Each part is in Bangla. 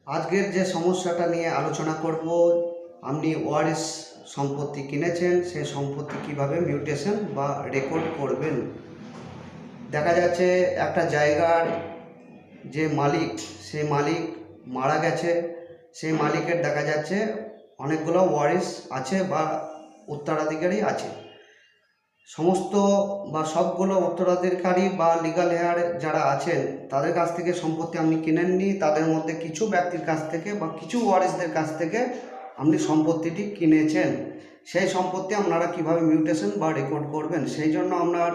আজকের যে সমস্যাটা নিয়ে আলোচনা করব, আপনি ওয়ারিশ সম্পত্তি কিনেছেন, সেই সম্পত্তি কিভাবে মিউটেশন বা রেকর্ড করবেন। দেখা যাচ্ছে একটা জায়গার যে মালিক, সেই মালিক মারা গেছে, সেই মালিকের দেখা যাচ্ছে অনেকগুলো ওয়ারিশ আছে বা উত্তরাধিকারী আছে। সমস্ত বা সবগুলো উত্তরাধিকারী বা লিগাল হেয়ার যারা আছেন তাদের কাছ থেকে সম্পত্তি আপনি কিনেননি, তাদের মধ্যে কিছু ব্যক্তির কাছ থেকে বা কিছু ওয়ারিশদের কাছ থেকে আপনি সম্পত্তিটি কিনেছেন। সেই সম্পত্তি আপনারা কিভাবে মিউটেশন বা রেকর্ড করবেন, সেই জন্য আপনার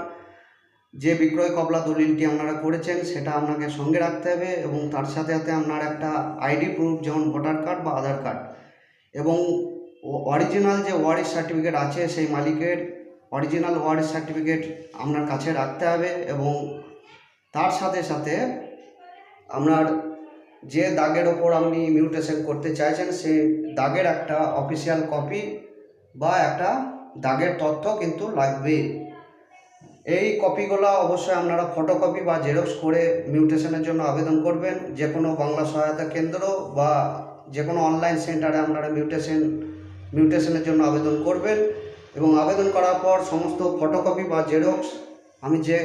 যে বিক্রয় কবলা দলিলটি আপনারা করেছেন সেটা আপনাকে সঙ্গে রাখতে হবে এবং তার সাথে সাথে আপনার একটা আইডি প্রুফ, যেমন ভোটার কার্ড বা আধার কার্ড, এবং অরিজিনাল যে ওয়ারিশ সার্টিফিকেট আছে সেই মালিকের অরিজিনাল ওয়ারিশ সার্টিফিকেট আপনার কাছে রাখতে হবে। এবং তার সাথে সাথে আপনার যে দাগের ওপর আপনি মিউটেশন করতে চাইছেন সেই দাগের একটা অফিসিয়াল কপি বা একটা দাগের তথ্য কিন্তু লাগবে। এই কপিগুলো অবশ্যই আপনারা ফটোকপি বা জেরক্স করে মিউটেশনের জন্য আবেদন করবেন। যে কোনো বাংলা সহায়তা কেন্দ্র বা যে কোনো অনলাইন সেন্টারে আপনারা মিউটেশনের জন্য আবেদন করবেন এবং আবেদন করার পর সমস্ত ফটোকপি বা জেরক্স, আমি যে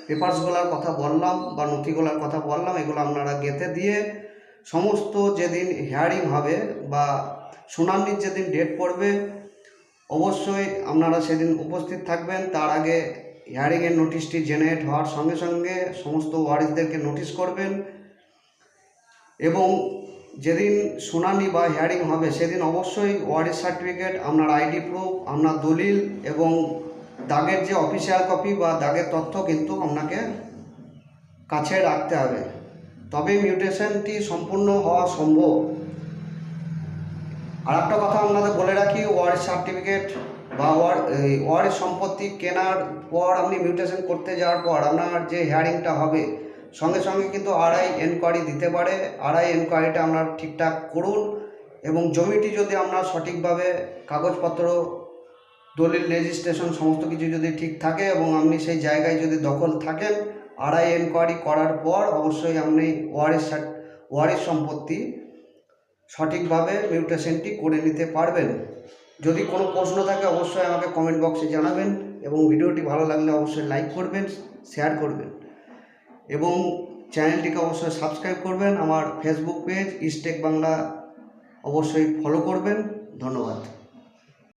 পেপারসগুলোর কথা বললাম বা নথিগুলোর কথা বললাম, এগুলো আপনারা গেঁথে দিয়ে সমস্ত যেদিন হিয়ারিং হবে বা শুনানির যেদিন ডেট পড়বে অবশ্যই আপনারা সেদিন উপস্থিত থাকবেন। তার আগে হিয়ারিংয়ের নোটিশটি জেনারেট হওয়ার সঙ্গে সঙ্গে সমস্ত ওয়ারিশদেরকে নোটিশ করবেন এবং যেদিন শুনানি বা হিয়ারিং হবে সেদিন অবশ্যই ওয়ারিশ সার্টিফিকেট, আপনার আইডি প্রুফ, আপনার দলিল এবং দাগের যে অফিসিয়াল কপি বা দাগের তথ্য কিন্তু আপনাকে কাছে রাখতে হবে, তবে মিউটেশনটি সম্পূর্ণ হওয়া সম্ভব। আর একটা কথা আপনাদের বলে রাখি, ওয়ারিশ সার্টিফিকেট বা ওয়ারিশ সম্পত্তি কেনার পর আপনি মিউটেশন করতে যাওয়ার পর আপনার যে হিয়ারিংটা হবে সঙ্গে সঙ্গে কিন্তু আরআই এনকোয়ারি দিতে পারে। আরআই এনকোয়ারিটা আপনার ঠিকঠাক করুন এবং জমিটি যদি আপনার সঠিকভাবে কাগজপত্র, দলিল, রেজিস্ট্রেশন সমস্ত কিছু যদি ঠিক থাকে এবং আপনি সেই জায়গায় যদি দখল থাকেন, আরআই এনকোয়ারি করার পর অবশ্যই আপনি ওয়ারিশ সম্পত্তি সঠিকভাবে মিউটেশনটি করে নিতে পারবেন। যদি কোনো প্রশ্ন থাকে অবশ্যই আমাকে কমেন্ট বক্সে জানাবেন এবং ভিডিওটি ভালো লাগলে অবশ্যই লাইক করবেন, শেয়ার করবেন এবং চ্যানেলটিকে অবশ্যই সাবস্ক্রাইব করবেন। আমার ফেসবুক পেজ ইস্টেক বাংলা অবশ্যই ফলো করবেন। ধন্যবাদ।